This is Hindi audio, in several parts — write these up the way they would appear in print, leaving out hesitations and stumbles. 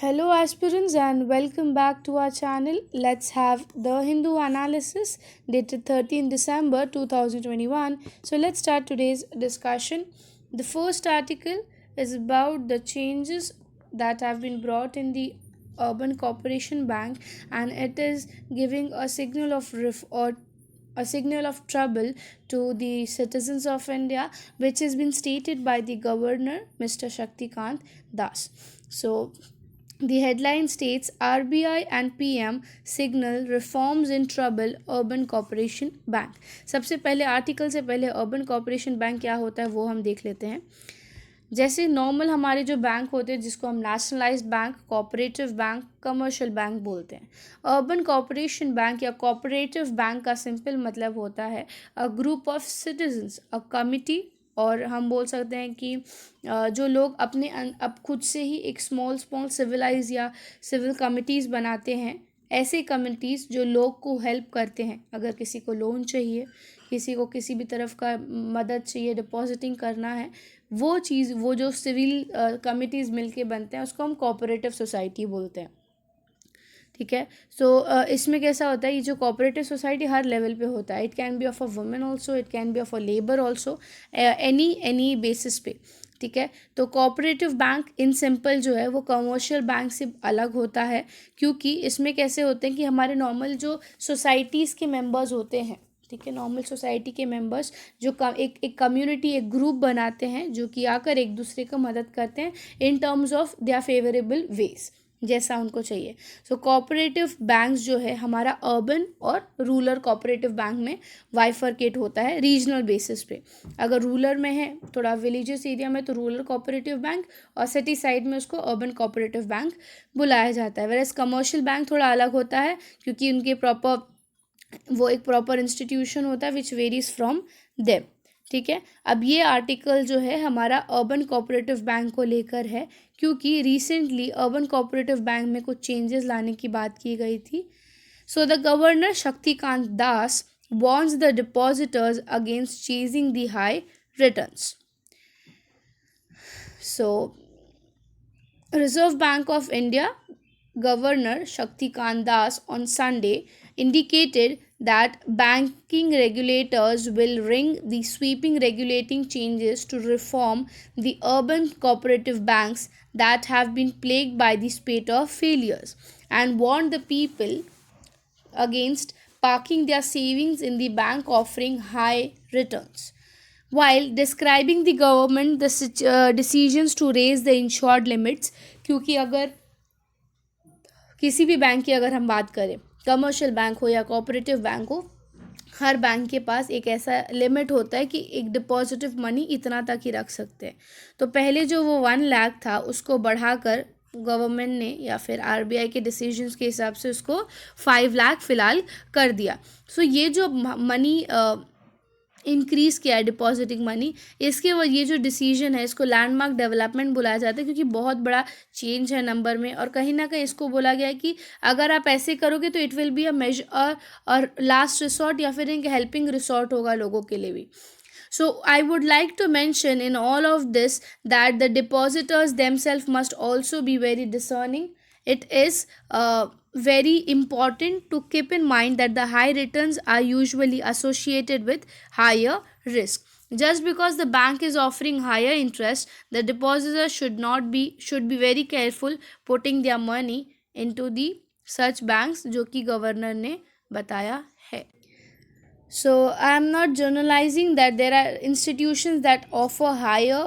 Hello, aspirants, and welcome back to our channel. Let's have the Hindu analysis dated 13 December 2021. So, let's start today's discussion. The first article is about the changes that have been brought in the Urban Corporation Bank, and it is giving a signal of a signal of trouble to the citizens of India, which has been stated by the governor, Mr. Shaktikant Das. So, the headline states RBI and PM signal reforms in trouble urban corporation bank. सबसे पहले आर्टिकल से पहले अर्बन कॉरपोरेशन बैंक क्या होता है वो हम देख लेते हैं. जैसे नॉर्मल हमारे जो बैंक होते हैं जिसको हम nationalised bank, cooperative bank, commercial bank बोलते हैं. अर्बन कॉरपोरेशन बैंक या कोऑपरेटिव बैंक का सिंपल मतलब होता है a group of citizens, a committee, और हम बोल सकते हैं कि जो लोग अपने अब खुद से ही एक स्मॉल स्मॉल सिविलाइज या सिविल कमिटीज़ बनाते हैं. ऐसे कमिटीज़ जो लोग को हेल्प करते हैं, अगर किसी को लोन चाहिए, किसी को किसी भी तरफ का मदद चाहिए, डिपॉजिटिंग करना है, वो जो सिविल कमिटीज़ मिलके बनते हैं उसको हम कोऑपरेटिव सोसाइटी बोलते हैं. ठीक है. सो इसमें कैसा होता है, ये जो कोऑपरेटिव सोसाइटी हर लेवल पे होता है. It can be of a women also, it can be of a labour also, any basis पे. ठीक है. तो कोऑपरेटिव बैंक इन सिंपल जो है वो कमर्शियल बैंक से अलग होता है, क्योंकि इसमें कैसे होते हैं कि हमारे नॉर्मल जो सोसाइटीज़ के मेंबर्स होते हैं, ठीक है, नॉर्मल सोसाइटी के मेंबर्स जो एक कम्युनिटी, एक ग्रुप बनाते हैं जो कि आकर एक दूसरे को मदद करते हैं in terms of their favourable wage, जैसा उनको चाहिए. सो कोऑपरेटिव बैंक्स जो है हमारा अर्बन और रूरल कोऑपरेटिव बैंक में वाइफरकेट होता है रीजनल बेसिस पे. अगर रूरल में है, थोड़ा विलेजेस एरिया में, तो रूरल कोऑपरेटिव बैंक, और सिटी साइड में उसको अर्बन कोऑपरेटिव बैंक बुलाया जाता है. वेरएज कमर्शियल बैंक थोड़ा अलग होता है, क्योंकि उनके वो एक प्रॉपर इंस्टीट्यूशन होता है विच वेरीज फ्रॉम देम. ठीक है. अब ये आर्टिकल जो है हमारा अर्बन कोऑपरेटिव बैंक को लेकर है, क्योंकि रिसेंटली अर्बन कोऑपरेटिव बैंक में कुछ चेंजेस लाने की बात की गई थी. So the governor Shaktikanta Das warns the depositors against chasing the high returns. So, Reserve Bank of India Governor Shaktikant Das on Sunday indicated that banking regulators will ring the sweeping regulating changes to reform the urban cooperative banks that have been plagued by the spate of failures, and warned the people against parking their savings in the bank offering high returns. While describing the government decisions to raise the insured limits, क्योंकि अगर किसी भी बैंक की अगर हम बात करें, कमर्शियल बैंक हो या कोऑपरेटिव बैंक हो, हर बैंक के पास एक ऐसा लिमिट होता है कि एक डिपॉजिटिव मनी इतना तक ही रख सकते हैं. तो पहले जो वो 1 लाख था उसको बढ़ाकर गवर्नमेंट ने या फिर आरबीआई के डिसीजंस के हिसाब से उसको 5 लाख फ़िलहाल कर दिया. सो ये जो मनी इंक्रीज़ किया है, डिपॉजिटिंग मनी, इसके वो ये जो डिसीजन है इसको लैंडमार्क डेवलपमेंट बुलाया जाता है, क्योंकि बहुत बड़ा चेंज है नंबर में. और कहीं ना कहीं इसको बोला गया है कि अगर आप ऐसे करोगे तो it will be a major और लास्ट रिसोर्ट या फिर एक हेल्पिंग रिसोर्ट होगा लोगों के लिए भी. So, I would like to mention in all of this that the depositors themselves must also be very discerning. It is very important to keep in mind that the high returns are usually associated with higher risk. Just because the bank is offering higher interest, the depositors should be very careful putting their money into the such banks जो कि गवर्नर ने बताया है. So, I am not generalizing that there are institutions that offer higher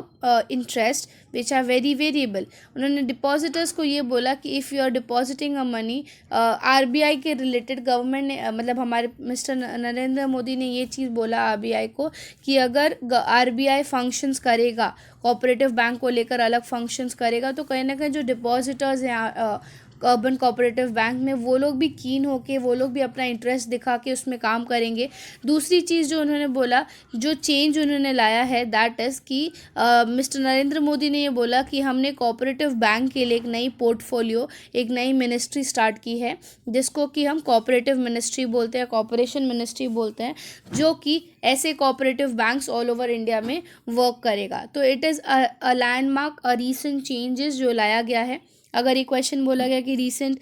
interest which are very variable. उन्होंने डिपॉजिटर्स को ये बोला कि if you are depositing a money, RBI के रिलेटेड गवर्नमेंट ने मतलब हमारे मिस्टर नरेंद्र मोदी ने ये चीज़ बोला आरबीआई को कि अगर आरबीआई फंक्शंस करेगा, कोऑपरेटिव बैंक को लेकर अलग फंक्शंस करेगा, तो कहीं ना कहीं जो डिपॉजिटर्स हैं अर्बन कोऑपरेटिव बैंक में, वो लोग भी कीन होके, वो लोग भी अपना इंटरेस्ट दिखा के उसमें काम करेंगे. दूसरी चीज़ जो उन्होंने बोला, जो चेंज उन्होंने लाया है, दैट इज़ कि मिस्टर नरेंद्र मोदी ने ये बोला कि हमने कोऑपरेटिव बैंक के लिए एक नई पोर्टफोलियो, एक नई मिनिस्ट्री स्टार्ट की है, जिसको कि हम कोऑपरेटिव मिनिस्ट्री बोलते हैं, कॉरपोरेशन मिनिस्ट्री बोलते हैं, जो कि ऐसे cooperative banks all over India में वर्क करेगा. तो it is a landmark, a recent changes जो लाया गया है. अगर ये क्वेश्चन बोला गया कि रिसेंट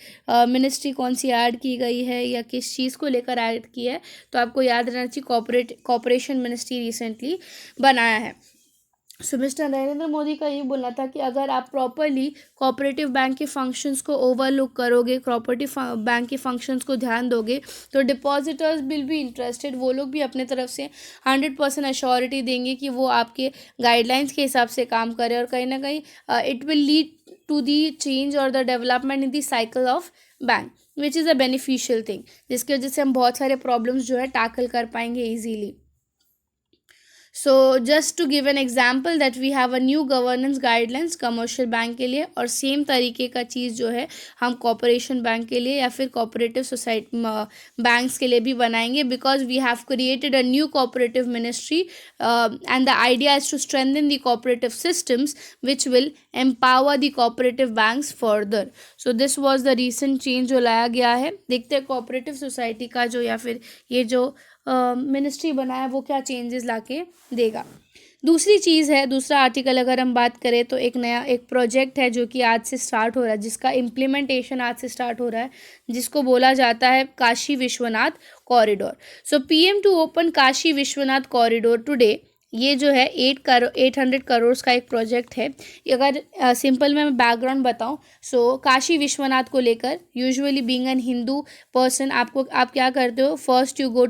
मिनिस्ट्री कौन सी ऐड की गई है या किस चीज़ को लेकर ऐड की है, तो आपको याद रहना चाहिए कॉपरेशन मिनिस्ट्री रिसेंटली बनाया है। सो मिस्टर नरेंद्र मोदी का ये बोलना था कि अगर आप प्रॉपरली कोऑपरेटिव बैंक के फंक्शंस को ओवरलुक करोगे, कोऑपरेटिव बैंक के फंक्शंस को ध्यान दोगे, तो डिपॉजिटर्स विल बी इंटरेस्टेड, वो लोग भी अपने तरफ से 100% अश्योरिटी देंगे कि वो आपके गाइडलाइंस के हिसाब से काम करें, और कहीं ना कहीं it will lead to the change और the development in the cycle of bank, which is a beneficial thing, जिसकी वजह से हम बहुत सारे प्रॉब्लम्स जो है टैकल कर पाएंगे easily. So just to give an example that we have a new governance guidelines commercial bank के लिए, और सेम तरीके का चीज़ जो है हम कॉपरेशन बैंक के लिए या फिर कोऑपरेटिव सोसाइटी बैंक्स के लिए भी बनाएंगे, because we have created a new cooperative ministry and the idea is to strengthen the cooperative systems which will empower the cooperative banks further. So this was the recent change जो लाया गया है। देखते हैं कोऑपरेटिव सोसाइटी का जो या फिर ये जो मिनिस्ट्री बनाया वो क्या चेंजेस लाके देगा। दूसरी चीज़ है, दूसरा आर्टिकल अगर हम बात करें तो एक प्रोजेक्ट है जो कि आज से स्टार्ट हो रहा है, जिसका इम्प्लीमेंटेशन आज से स्टार्ट हो रहा है, जिसको बोला जाता है Kashi Vishwanath corridor. So PM to open Kashi Vishwanath corridor today. ये जो है 800 करोड़ का एक प्रोजेक्ट है। अगर सिंपल में मैं बैकग्राउंड बताऊं, सो काशी विश्वनाथ को लेकर usually being an Hindu person आप क्या करते हो, first you go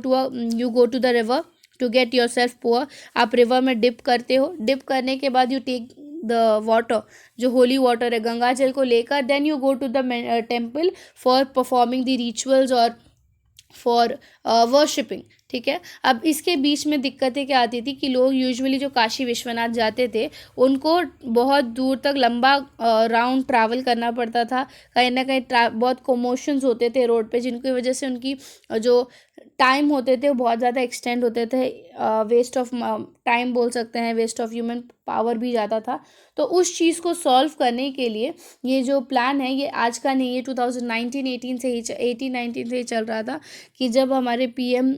to the river to get yourself pure. आप रिवर में डिप करते हो, डिप करने के बाद यू टेक द वाटर, जो होली वाटर है गंगा जल को लेकर, then you go to the temple for performing the rituals और फॉर वर्शिपिंग। ठीक है, अब इसके बीच में दिक्कतें क्या आती थी कि लोग यूजुअली जो काशी विश्वनाथ जाते थे उनको बहुत दूर तक लंबा राउंड ट्रैवल करना पड़ता था, कहीं ना कहीं बहुत कमोशंस होते थे रोड पे, जिनकी वजह से उनकी जो टाइम होते थे वो बहुत ज़्यादा एक्सटेंड होते थे, वेस्ट ऑफ टाइम बोल सकते हैं, वेस्ट ऑफ ह्यूमन पावर भी ज़्यादा था। तो उस चीज़ को सॉल्व करने के लिए ये जो प्लान है ये आज का नहीं, ये 2019 से ही 18-19 से ही चल रहा था, कि जब हमारे पीएम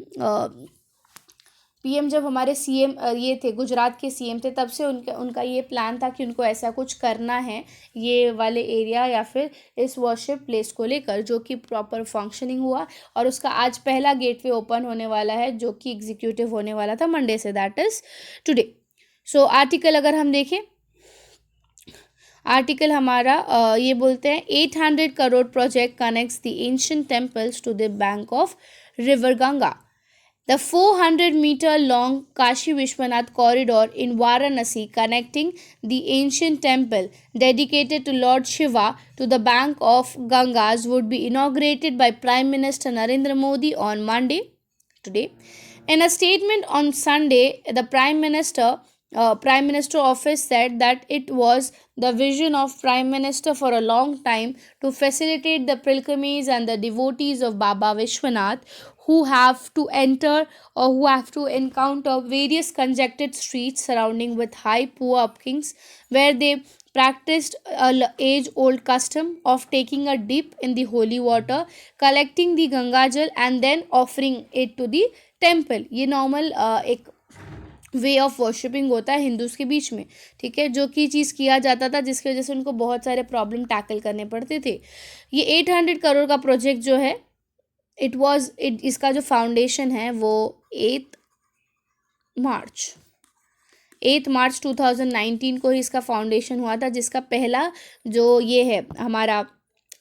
जब हमारे सीएम ये थे, गुजरात के सीएम थे, तब से उनका ये प्लान था कि उनको ऐसा कुछ करना है ये वाले एरिया या फिर इस वर्शिप प्लेस को लेकर, जो कि प्रॉपर फंक्शनिंग हुआ, और उसका आज पहला गेटवे ओपन होने वाला है, जो कि एग्जीक्यूटिव होने वाला था मंडे से, that is today. So article अगर हम देखें, आर्टिकल हमारा ये बोलते हैं 800 crore project connects the ancient temples to the bank of river Ganga. The 400-meter long Kashi Vishwanath corridor in Varanasi, connecting the ancient temple dedicated to Lord Shiva to the bank of Gangas, would be inaugurated by Prime Minister Narendra Modi on Monday, today. In a statement on Sunday, the Prime Minister office said that it was the vision of Prime Minister for a long time to facilitate the pilgrimage and the devotees of Baba Vishwanath who have to enter or who have to encounter various congested streets surrounding with high poor upkings, where they practiced a age-old custom of taking a dip in the holy water, collecting the Ganga Jal and then offering it to the temple. ये नॉर्मल एक वे ऑफ वर्शिपिंग होता है हिंदूज़ के बीच में, ठीक है, जो कि चीज़ किया जाता था, जिसकी वजह से उनको बहुत सारे प्रॉब्लम टैकल करने पड़ते थे। ये 800 करोड़ का प्रोजेक्ट जो है इसका जो फाउंडेशन है वो 8 मार्च 2019 को ही इसका फाउंडेशन हुआ था, जिसका पहला जो ये है हमारा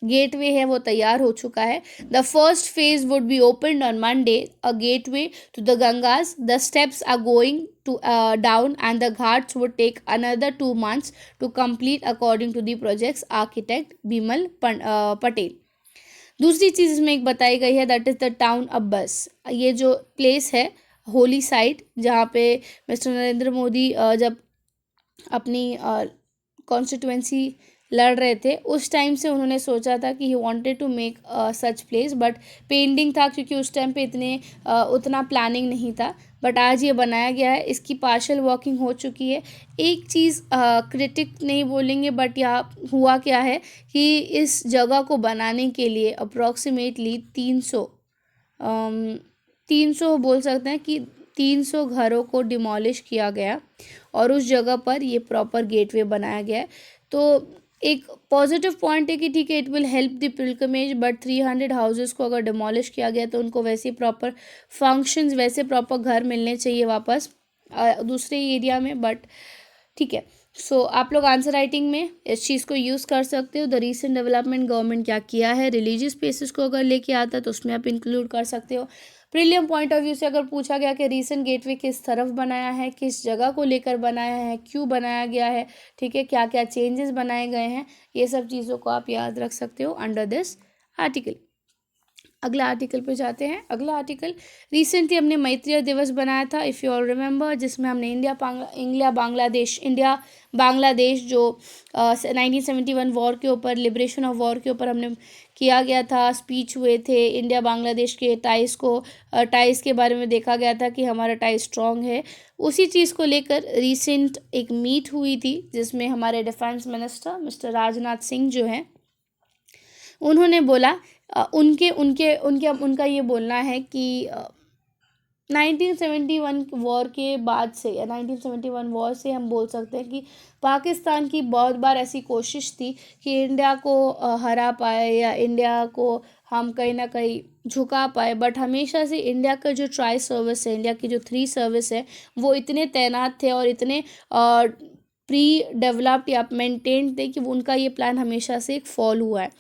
गेटवे है वो तैयार हो चुका है। The first phase would be opened on Monday, a gateway to the Gangas. The steps are going to down and the ghats would take another 2 months to complete according to the project's architect Bimal Patel. दूसरी चीज़ इसमें एक बताई गई है, दैट इज़ द टाउन अब्बस। ये जो प्लेस है होली साइट, जहाँ पे मिस्टर नरेंद्र मोदी जब अपनी कॉन्स्टिट्यूएंसी लड़ रहे थे, उस टाइम से उन्होंने सोचा था कि he wanted to make such place, but pending था क्योंकि उस टाइम पे उतना प्लानिंग नहीं था, बट आज ये बनाया गया है। इसकी पार्शल वर्किंग हो चुकी है। एक चीज़ क्रिटिक नहीं बोलेंगे, बट यहाँ हुआ क्या है कि इस जगह को बनाने के लिए अप्रॉक्सीमेटली 300 बोल सकते हैं कि 300 घरों को डिमोलिश किया गया और उस जगह पर ये प्रॉपर गेटवे बनाया गया है। तो एक पॉजिटिव पॉइंट है कि ठीक है, it will help the pilgrimage, but 300 houses को अगर डिमोलिश किया गया तो उनको वैसे प्रॉपर फंक्शंस, वैसे प्रॉपर घर मिलने चाहिए वापस दूसरे एरिया में, बट ठीक है। सो आप लोग आंसर राइटिंग में इस चीज़ को यूज़ कर सकते हो। द रीसेंट डेवलपमेंट गवर्नमेंट क्या किया है, रिलीजियस प्लेसेस को अगर लेके आता है तो उसमें आप इंक्लूड कर सकते हो। प्रीलियम पॉइंट ऑफ व्यू से अगर पूछा गया कि रीसेंट गेटवे किस तरफ बनाया है, किस जगह को लेकर बनाया है, क्यों बनाया गया है, ठीक है, क्या क्या चेंजेस बनाए गए हैं, ये सब चीज़ों को आप याद रख सकते हो अंडर दिस आर्टिकल। अगला आर्टिकल पे जाते हैं। अगला आर्टिकल, रिसेंटली हमने मैत्रेय दिवस बनाया था इफ़ यू ऑल रिमेंबर, जिसमें हमने इंडिया बांग्लादेश जो 1971 वॉर के ऊपर, लिबरेशन ऑफ वॉर के ऊपर हमने किया गया था, स्पीच हुए थे, इंडिया बांग्लादेश के टाइस के बारे में देखा गया था कि हमारा टाई स्ट्रॉन्ग है। उसी चीज़ को लेकर रिसेंट एक मीट हुई थी जिसमें हमारे defence minister mister Rajnath Singh जो हैं, उन्होंने बोला उनका ये बोलना है कि 1971 वॉर के बाद से या 1971 वॉर से हम बोल सकते हैं कि पाकिस्तान की बहुत बार ऐसी कोशिश थी कि इंडिया को हरा पाए या इंडिया को हम कहीं ना कहीं झुका पाए, बट हमेशा से इंडिया का जो ट्राई सर्विस है, इंडिया की जो 3 सर्विस है, वो इतने तैनात थे और इतने प्री डेवलप्ड या मेंटेन्ड थे कि उनका ये प्लान हमेशा से एक फॉल हुआ है।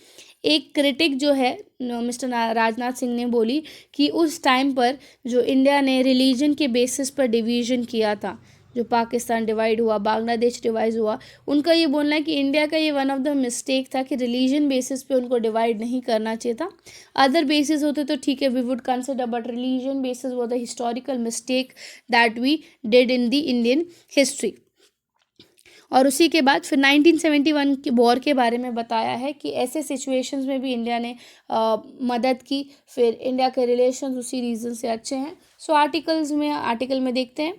एक क्रिटिक जो है मिस्टर राजनाथ सिंह ने बोली कि उस टाइम पर जो इंडिया ने रिलीजन के बेसिस पर डिवीज़न किया था, जो पाकिस्तान डिवाइड हुआ, बांग्लादेश डिवाइड हुआ, उनका ये बोलना है कि इंडिया का ये वन ऑफ द मिस्टेक था कि रिलीजन बेसिस पे उनको डिवाइड नहीं करना चाहिए था। अदर बेसिस होते तो ठीक है, we would consider, but religion basis वो the historical mistake that we did in the Indian history. और उसी के बाद फिर 1971 के वॉर के बारे में बताया है कि ऐसे सिचुएशंस में भी इंडिया ने मदद की, फिर इंडिया के रिलेशन उसी रीज़न से अच्छे हैं। सो आर्टिकल में देखते हैं,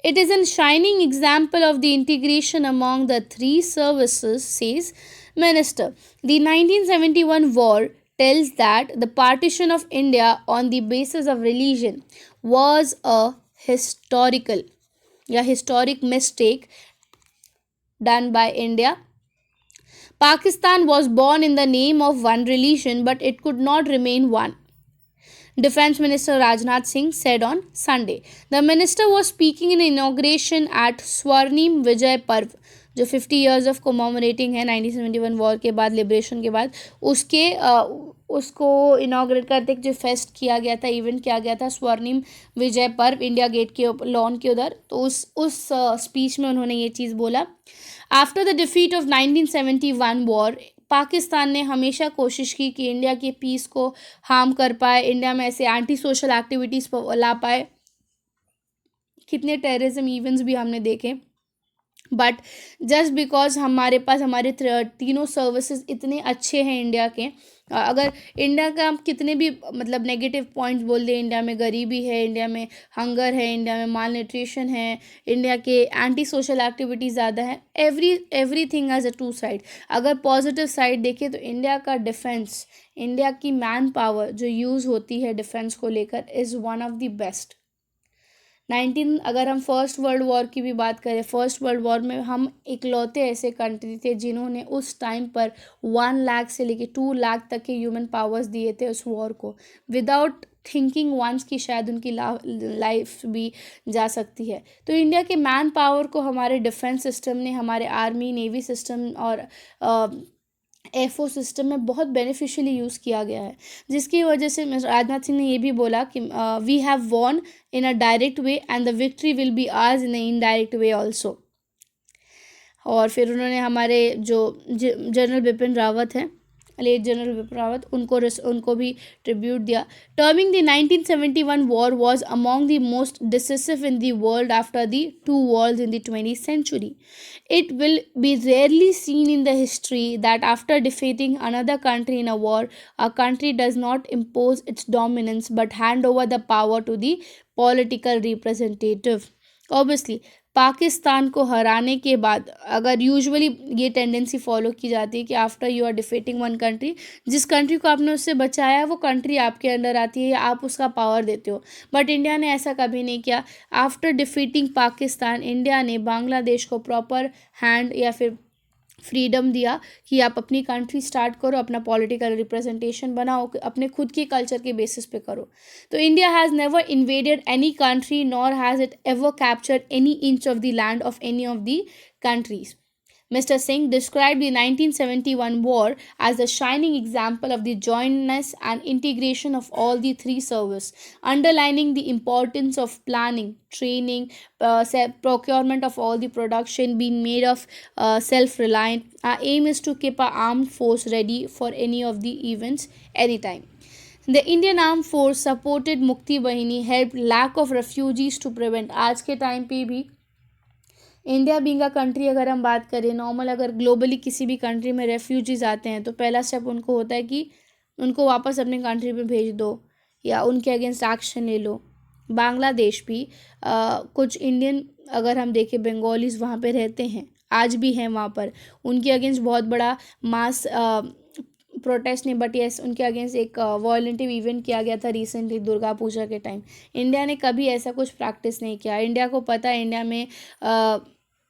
it is an shining example of the integration among the 3 services, says minister. The 1971 war tells that the partition of India on the basis of religion was a historic mistake done by India. Pakistan was born in the name of one religion, but it could not remain one, Defense Minister Rajnath Singh said on Sunday. The minister was speaking in inauguration at Swarnim Vijay Parv, जो 50 years of commemorating है 1971 वॉर के बाद, लिबरेशन के बाद, उसको इनाग्रेट करते जो फेस्ट किया गया था, इवेंट किया गया था स्वर्णिम विजय पर्व इंडिया गेट के लॉन के उधर। तो उस स्पीच में उन्होंने ये चीज़ बोला। After the defeat of 1971 war, Pakistan ने हमेशा कोशिश की कि इंडिया के पीस को हार्म कर पाए, इंडिया में ऐसे एंटी सोशल एक्टिविटीज़ ला पाए। कितने टेररिज्म इवेंट्स भी हमने देखे, बट जस्ट बिकॉज हमारे पास हमारे तीनों सर्विसेज इतने अच्छे हैं इंडिया के, अगर इंडिया का हम कितने भी मतलब नेगेटिव पॉइंट्स बोल दें, इंडिया में गरीबी है, इंडिया में हंगर है, इंडिया में माल न्यूट्रिशन है, इंडिया के एंटी सोशल एक्टिविटीज़ ज़्यादा है, एवरीथिंग हैज़ अ 2 साइड। अगर पॉजिटिव साइड देखें तो इंडिया का डिफेंस, इंडिया की मैन पावर जो यूज़ होती है डिफेंस को लेकर, is one of the best. अगर हम फर्स्ट वर्ल्ड वॉर की भी बात करें, फर्स्ट वर्ल्ड वॉर में हम इकलौते ऐसे कंट्री थे जिन्होंने उस टाइम पर 1 लाख से लेके 2 लाख तक के ह्यूमन पावर्स दिए थे उस वॉर को, विदाउट थिंकिंग वंस कि शायद उनकी लाइफ भी जा सकती है। तो इंडिया के मैन पावर को हमारे डिफेंस सिस्टम ने, हमारे आर्मी नेवी सिस्टम और एयरफोर्स सिस्टम में बहुत बेनिफिशियली यूज़ किया गया है, जिसकी वजह से राजनाथ सिंह ने ये भी बोला कि we have won in a direct way and the victory will be ours in a indirect way also. और फिर उन्होंने हमारे जो जनरल बिपिन रावत हैं, लेट जनरल बिपिन रावत, उनको भी ट्रिब्यूट दिया। Terming the 1971 war was among the most decisive in the world after the 2 wars in the 20th century. It will be rarely seen in the history that after defeating another country in a war, a country does not impose its dominance but hand over the power to the political representative. Obviously, Pakistan को हराने के बाद अगर यूजुअली ये टेंडेंसी फॉलो की जाती है कि after you are defeating one country, जिस कंट्री को आपने उससे बचाया है वो कंट्री आपके अंडर आती है या आप उसका पावर देते हो, बट इंडिया ने ऐसा कभी नहीं किया। आफ्टर डिफीटिंग पाकिस्तान, इंडिया ने बांग्लादेश को प्रॉपर हैंड या फिर फ्रीडम दिया कि आप अपनी कंट्री स्टार्ट करो, अपना पॉलिटिकल रिप्रेजेंटेशन बनाओ, अपने खुद की कल्चर के बेसिस पे करो. तो India has never invaded any country nor has it ever captured any inch of the land of any of the countries. Mr. Singh described the 1971 war as a shining example of the jointness and integration of all the three services, underlining the importance of planning, training, procurement of all the production being made of self-reliant. Our aim is to keep our armed force ready for any of the events anytime. The Indian Armed Force supported Mukti Bahini, helped lack of refugees to prevent. आज के टाइम पे भी इंडिया बीइंग अ कंट्री, अगर हम बात करें नॉर्मल, अगर ग्लोबली किसी भी कंट्री में रेफ्यूजीज आते हैं तो पहला स्टेप उनको होता है कि उनको वापस अपनी कंट्री में भेज दो या उनके अगेंस्ट एक्शन ले लो. बांग्लादेश भी कुछ इंडियन, अगर हम देखें बंगालीज वहाँ पे रहते हैं, आज भी हैं वहाँ पर, उनके अगेंस्ट बहुत बड़ा मास प्रोटेस्ट नहीं, बट यस उनके अगेंस्ट एक वॉयलेंटिव इवेंट किया गया था रिसेंटली दुर्गा पूजा के टाइम. इंडिया ने कभी ऐसा कुछ प्रैक्टिस नहीं किया. इंडिया को पता है इंडिया में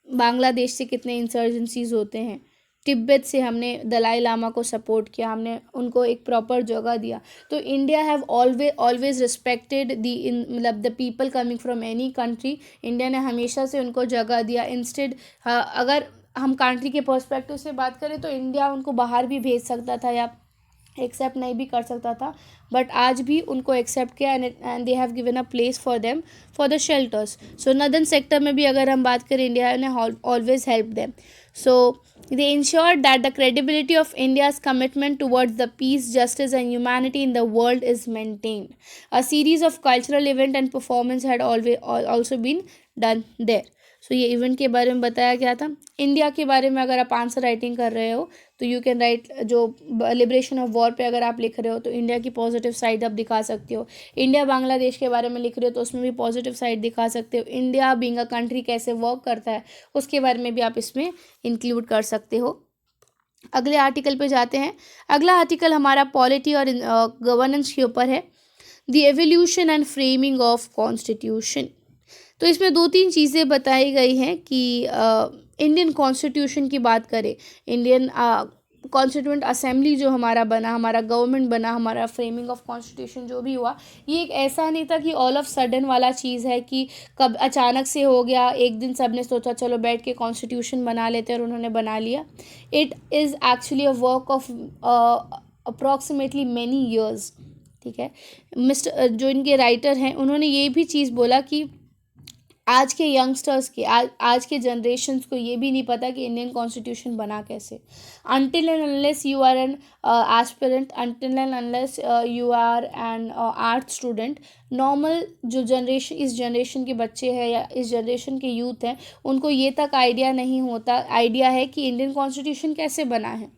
बांग्लादेश से कितने इंसर्जेंसीज होते हैं. तिब्बत से हमने दलाई लामा को सपोर्ट किया, हमने उनको एक प्रॉपर जगह दिया. तो इंडिया हैव ऑलवेज रिस्पेक्टेड मतलब the people coming from any country. India ने हमेशा से उनको जगह दिया. इंस्टेड अगर हम कंट्री के पर्सपेक्टिव से बात करें तो इंडिया उनको बाहर भी भेज सकता था या एक्सेप्ट नहीं भी कर सकता था, बट आज भी उनको एक्सेप्ट किया and they have given a place for them for the shelters. So northern sector में भी अगर हम बात करें इंडिया ने always help them. So they ensured that the credibility of India's commitment towards the peace, justice and humanity in the world is maintained. A series of cultural event and performance had also been done there. सो ये इवेंट के बारे में बताया गया था. इंडिया के बारे में अगर आप आंसर राइटिंग कर रहे हो तो यू कैन राइट, जो लिबरेशन ऑफ वॉर पे अगर आप लिख रहे हो तो इंडिया की पॉजिटिव साइड आप दिखा सकते हो. इंडिया बांग्लादेश के बारे में लिख रहे हो तो उसमें भी पॉजिटिव साइड दिखा सकते हो. इंडिया बीइंग अ कंट्री कैसे वर्क करता है उसके बारे में भी आप इसमें इंक्लूड कर सकते हो. अगले आर्टिकल पे जाते हैं. अगला आर्टिकल हमारा पॉलिटी और गवर्नेंस के ऊपर है. The evolution and framing of constitution. तो इसमें 2-3 चीज़ें बताई गई हैं कि इंडियन कॉन्स्टिट्यूशन की बात करें, इंडियन कॉन्स्टिट्यूंट असेंबली जो हमारा बना, हमारा गवर्नमेंट बना, हमारा फ्रेमिंग ऑफ कॉन्स्टिट्यूशन जो भी हुआ, ये एक ऐसा नहीं था कि ऑल ऑफ सडन वाला चीज़ है कि कब अचानक से हो गया, एक दिन सब ने सोचा चलो बैठ के कॉन्स्टिट्यूशन बना लेते हैं और उन्होंने बना लिया. It is actually a work of approximately many years. ठीक है. मिस्टर जो इनके राइटर हैं उन्होंने ये भी चीज़ बोला कि आज के यंगस्टर्स के आज के जनरेशन्स को ये भी नहीं पता कि इंडियन कॉन्स्टिट्यूशन बना कैसे. Until and unless you are an aspirant, until and unless you are an art student, normal जो जनरेशन, इस जनरेशन के बच्चे हैं या इस जनरेशन के यूथ हैं, उनको ये तक आइडिया है कि इंडियन कॉन्स्टिट्यूशन कैसे बना है.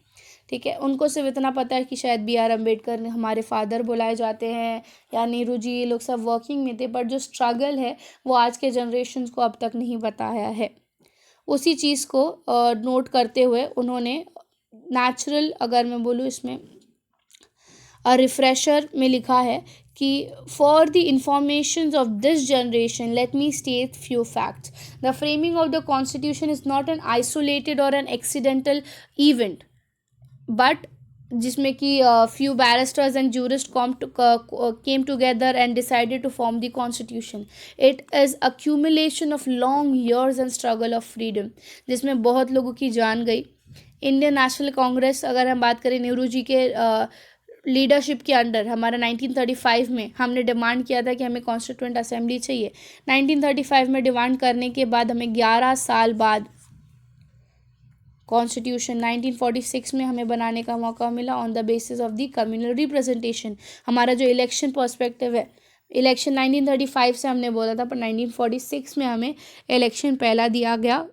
ठीक है. उनको सिर्फ इतना पता है कि शायद B.R. अम्बेडकर हमारे फादर बुलाए जाते हैं या नेहरू जी, ये लोग सब वर्किंग में थे, बट जो स्ट्रगल है वो आज के जनरेशन को अब तक नहीं बताया है. उसी चीज़ को नोट करते हुए उन्होंने नेचुरल, अगर मैं बोलूँ इसमें रिफ्रेशर में लिखा है कि for the information of this generation let me state few facts. The framing of the constitution is not an isolated और एन एक्सीडेंटल इवेंट, बट जिसमें कि few barristers and jurists came together and decided to form the constitution. It is accumulation of long years and struggle of freedom, जिसमें बहुत लोगों की जान गई. इंडियन नेशनल कांग्रेस, अगर हम बात करें नेहरू जी के लीडरशिप के अंडर, हमारा 1935 में हमने डिमांड किया था कि हमें कॉन्स्टिट्यूएंट असेंबली चाहिए. 1935 में डिमांड करने के बाद हमें 11 साल बाद कॉन्स्टिट्यूशन 1946 में हमें बनाने का मौका मिला on the basis of the communal representation. हमारा जो इलेक्शन पर्सपेक्टिव है, इलेक्शन 1935 से हमने बोला था, पर 1946 में हमें इलेक्शन पहला दिया गया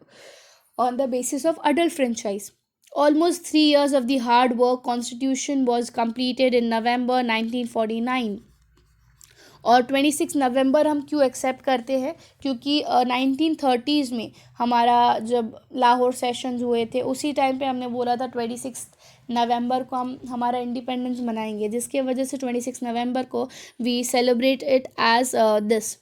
on the basis of adult franchise. Almost 3 years of the hard work, constitution was completed in November 1949. और 26 नवंबर हम क्यों एक्सेप्ट करते हैं, क्योंकि 1930s में हमारा जब लाहौर सेशंस हुए थे उसी टाइम पे हमने बोला था 26 नवंबर को हम हमारा इंडिपेंडेंस मनाएंगे, जिसके वजह से 26 नवंबर को we celebrate it as this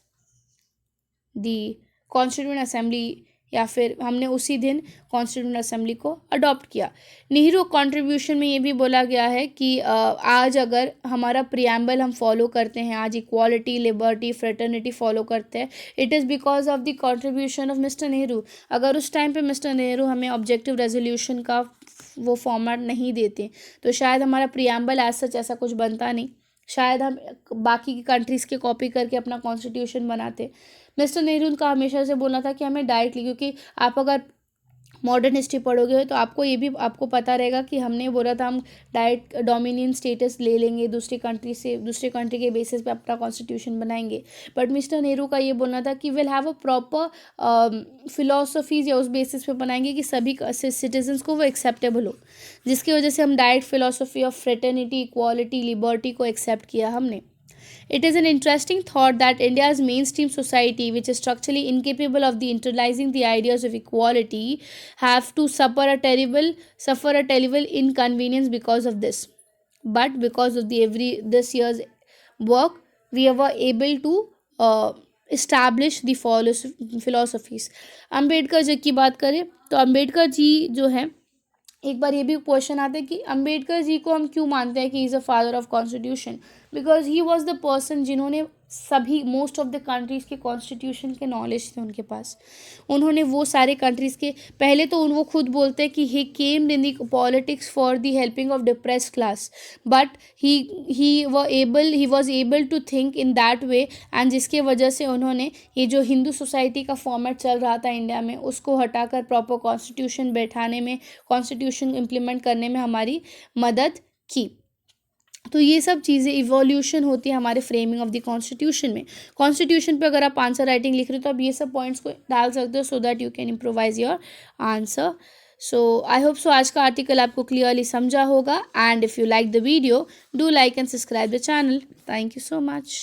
the constituent assembly या फिर हमने उसी दिन कॉन्स्टिट्यूंट असेंबली को अडॉप्ट किया। नेहरू कंट्रीब्यूशन में ये भी बोला गया है कि आज अगर हमारा प्रियम्बल हम फॉलो करते हैं, आज इक्वालिटी, लिबर्टी, फ्रेटर्निटी फॉलो करते हैं, it is because of the contribution of mister Nehru. अगर उस टाइम पे मिस्टर नेहरू हमें ऑब्जेक्टिव रेजोल्यूशन का वो फॉर्मेट नहीं देते तो शायद हमारा प्रियम्बल एज सच ऐसा कुछ बनता नहीं, शायद हम बाकी की कंट्रीज़ के कॉपी करके अपना कॉन्स्टिट्यूशन बनाते। मिस्टर नेहरू का हमेशा से बोलना था कि हमें डायरेक्टली, क्योंकि आप अगर मॉडर्न हिस्ट्री पढ़ोगे तो आपको ये भी आपको पता रहेगा कि हमने बोला था हम डायरेक्ट डोमिनियन स्टेटस ले लेंगे दूसरी कंट्री से, दूसरी कंट्री के बेसिस पे अपना कॉन्स्टिट्यूशन बनाएंगे। बट मिस्टर नेहरू का ये बोलना था कि will have a proper philosophies या उस बेसिस पे बनाएंगे कि सभी सिटीजन्स को वो एक्सेप्टेबल हो, जिसकी वजह से हम direct philosophy of fraternity, equality, liberty को एक्सेप्ट किया हमने। It is an interesting thought that India's mainstream society, which is structurally incapable of internalizing the ideas of equality, have to suffer a terrible inconvenience because of this. But because of this year's work, we were able to establish the philosophies. Ambedkar ji की बात करें तो अम्बेडकर जी जो है, एक बार ये भी क्वेश्चन आता है कि अम्बेडकर जी को हम क्यों मानते हैं कि is a father of constitution, because he was the person जिन्होंने सभी मोस्ट ऑफ द कंट्रीज़ के कॉन्स्टिट्यूशन के नॉलेज थे उनके पास। उन्होंने वो सारे कंट्रीज़ के पहले तो वो खुद बोलते हैं कि he camed in the politics for the helping of depressed class, but he was able to think in that way, and जिसके वजह से उन्होंने ये जो हिंदू सोसाइटी का फॉर्मेट चल रहा था इंडिया में उसको हटाकर प्रॉपर कॉन्स्टिट्यूशन बैठाने में, कॉन्स्टिट्यूशन इम्प्लीमेंट करने में हमारी मदद की। तो ये सब चीज़ें इवोल्यूशन होती है हमारे फ्रेमिंग ऑफ द कॉन्स्टिट्यूशन में। कॉन्स्टिट्यूशन पे अगर आप आंसर राइटिंग लिख रहे हो तो आप ये सब पॉइंट्स को डाल सकते हो so that you can improvise your answer. So I hope so आज का आर्टिकल आपको क्लियरली समझा होगा, and if you like the video do like and subscribe the channel. Thank you so much.